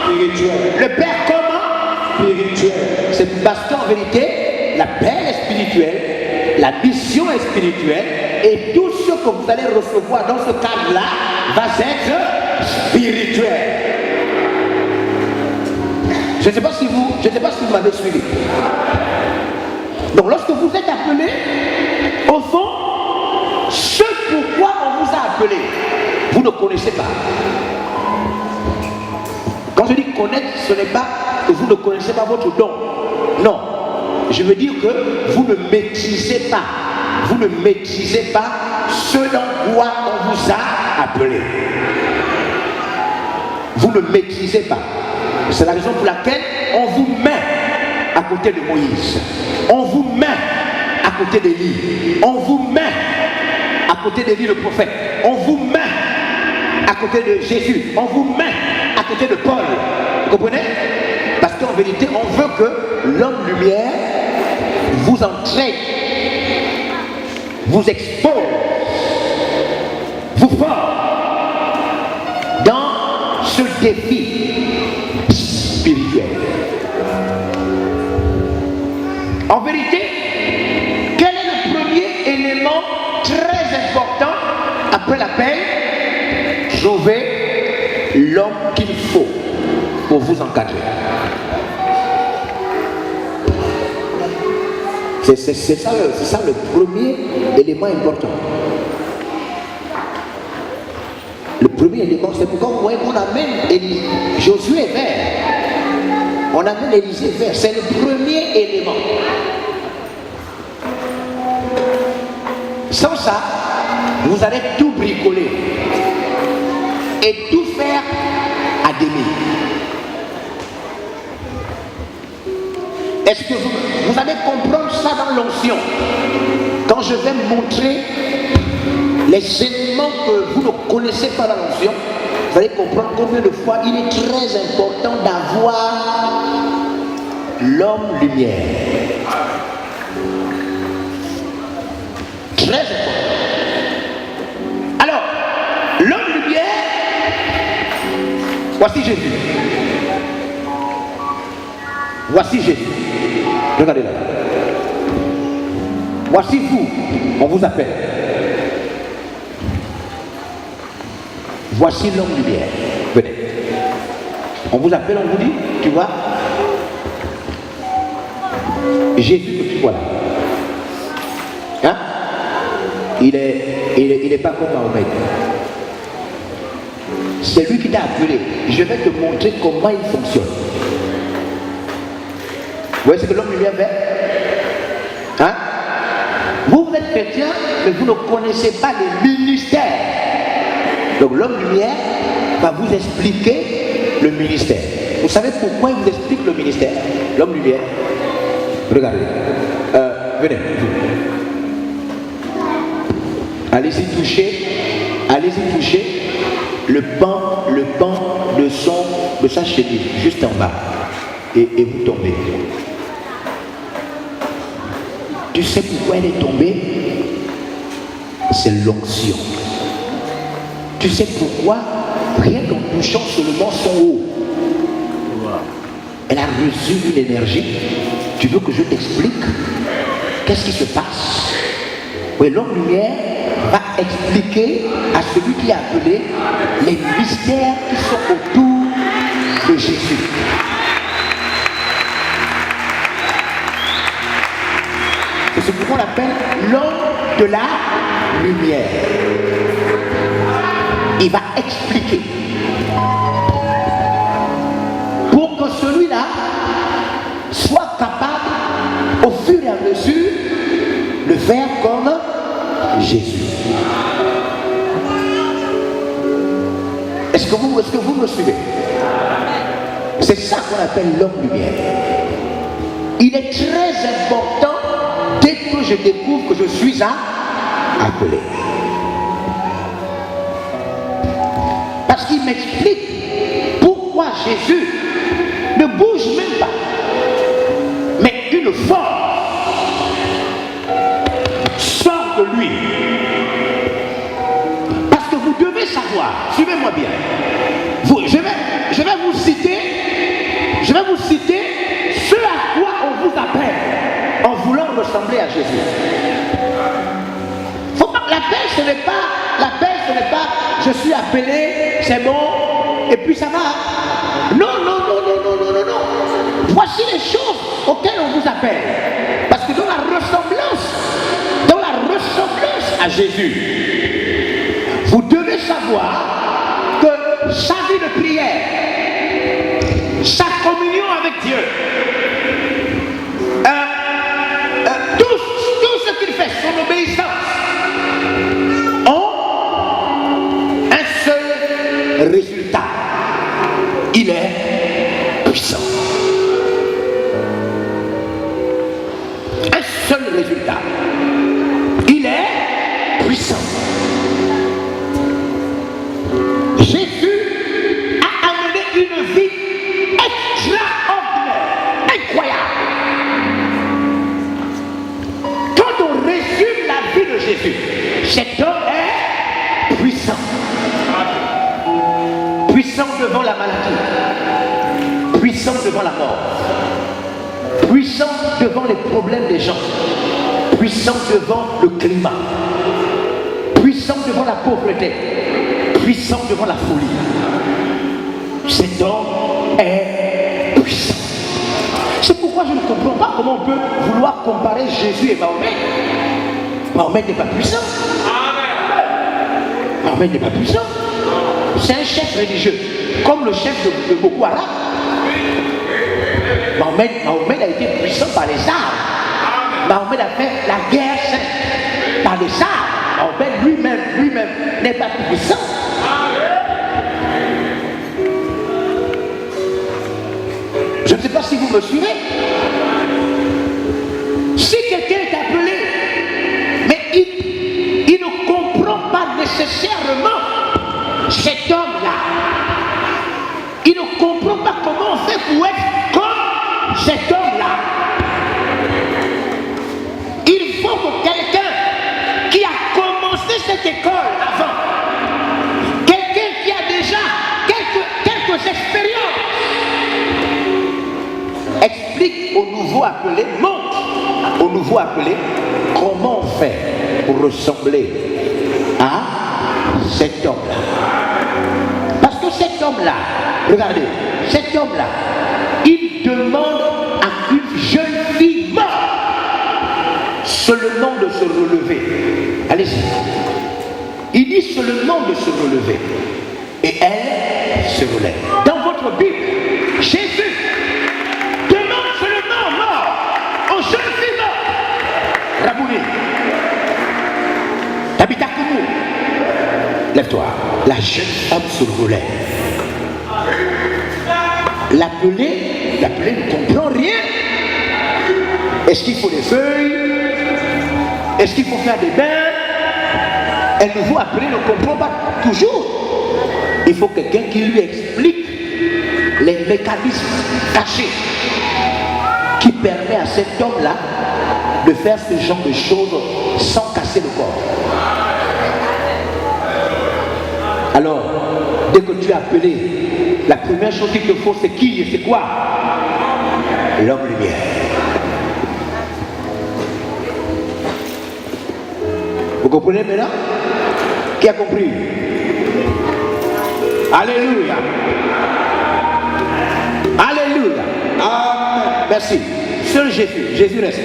spirituel. Le Père comment? Spirituel. C'est parce qu'en vérité, l'appel est spirituel, la mission est spirituelle, et tout ce que vous allez recevoir dans ce cadre-là va être spirituel. Je ne sais pas si vous m'avez suivi. Donc lorsque vous êtes appelé, au fond, ce pourquoi on vous a appelé, vous ne connaissez pas. Quand je dis connaître, ce n'est pas que vous ne connaissez pas votre don. Non. Je veux dire que vous ne maîtrisez pas. Vous ne maîtrisez pas ce dans quoi on vous a appelé. Vous ne maîtrisez pas. C'est la raison pour laquelle on vous met à côté de Moïse. On vous met à côté d'Élie. On vous met à côté d'Élie le prophète. On vous met à côté de Jésus. On vous met à côté de Paul. Vous comprenez? Parce qu'en vérité, on veut que l'homme lumière vous entraîne, vous expose, vous forme dans ce défi spirituel. En vérité, quel est le premier élément très important après l'appel? Trouver l'homme qu'il faut pour vous encadrer. C'est ça le premier élément important. Le premier élément, c'est pourquoi vous voyez qu'on amène Josué vers. On amène Élisée vers. C'est le premier élément. Sans ça, vous allez tout bricoler et tout faire à demi. Est-ce que vous allez comprendre ça dans l'onction? Quand je vais montrer les éléments que vous ne connaissez pas dans l'onction, vous allez comprendre combien de fois il est très important d'avoir l'homme lumière. Très important. Alors, l'homme lumière, voici Jésus. Voici Jésus. Regardez là. Voici vous. On vous appelle. Voici l'homme lumière. Venez. On vous appelle, on vous dit, tu vois, Jésus que tu vois là. Hein? Il est pas comme Mahomet. C'est lui qui t'a appelé. Je vais te montrer comment il fonctionne. Vous voyez ce que l'homme lumière fait? Hein? Vous êtes chrétien, mais vous ne connaissez pas les ministères. Donc l'homme lumière va vous expliquer le ministère. Vous savez pourquoi il vous explique le ministère? L'homme lumière. Regardez. Venez. Allez-y toucher. Allez-y toucher le pan de sa chemise, juste en bas. Et vous tombez. Tu sais pourquoi elle est tombée? C'est l'onction. Tu sais pourquoi? Rien qu'en touchant seulement son haut, elle a reçu une énergie. Tu veux que je t'explique? Qu'est-ce qui se passe? Oui, l'homme lumière va expliquer à celui qui est appelé les mystères qui sont autour de Jésus. C'est ce qu'on appelle l'homme de la lumière. Il va expliquer. Pour que celui-là soit capable, au fur et à mesure, de faire comme Jésus. Est-ce que vous me suivez? C'est ça qu'on appelle l'homme lumière. Il est très important, dès que je découvre que je suis appelé. Parce qu'il m'explique pourquoi Jésus ne bouge même pas. Mais une force sort de lui. Parce que vous devez savoir, suivez-moi bien. Je vais vous citer appelé, c'est bon, et puis ça va. Non, non, non, non, non, non, non, non. Voici les choses auxquelles on vous appelle. Parce que dans la ressemblance à Jésus, vous devez savoir que sa vie de prière, sa communion avec Dieu, tout ce qu'il fait, son obéissance, ont un seul résultat. Il est puissant. Un seul résultat. Il est puissant. Jésus a amené une vie extraordinaire, incroyable. Quand on résume la vie de Jésus, cet homme est puissant. Puissant devant la maladie, puissant devant la mort, puissant devant les problèmes des gens, puissant devant le climat, puissant devant la pauvreté, puissant devant la folie. Cet homme est puissant. C'est pourquoi je ne comprends pas comment on peut vouloir comparer Jésus et Mahomet. Mahomet n'est pas puissant. Mahomet n'est pas puissant. C'est un chef religieux, comme le chef de Boko Haram. Mahomet a été puissant par les armes. Mahomet a fait la guerre sainte par les armes. Mahomet lui-même n'est pas puissant. Je ne sais pas si vous me suivez. Si quelqu'un est appelé, mais il ne comprend pas nécessairement cet homme-là, il ne comprend pas comment on fait pour être comme cet homme-là. Il faut que quelqu'un qui a commencé cette école avant, quelqu'un qui a déjà quelques expériences, explique au nouveau appelé, montre au nouveau appelé comment on fait pour ressembler à cet homme-là. Parce que cet homme-là, regardez, cet homme-là, il demande à une jeune fille morte seulement de se relever. Allez-y. Il dit seulement de se relever. Et elle se relève. Dans votre Bible, Jésus demande seulement mort aux jeunes filles mortes. Rabouni. Tabitha Koumou. Lève-toi. La jeune femme se relève. L'appelé ne comprend rien. Est-ce qu'il faut des feuilles? Est-ce qu'il faut faire des bains? Un nouveau appelé ne comprend pas toujours. Il faut quelqu'un qui lui explique les mécanismes cachés qui permettent à cet homme-là de faire ce genre de choses sans casser le corps. Alors, dès que tu es appelé, la première chose qu'il te faut, c'est qui et c'est quoi? L'homme lumière. Vous comprenez maintenant? Qui a compris? Alléluia. Alléluia. Amen. Merci. Seul Jésus. Jésus reste.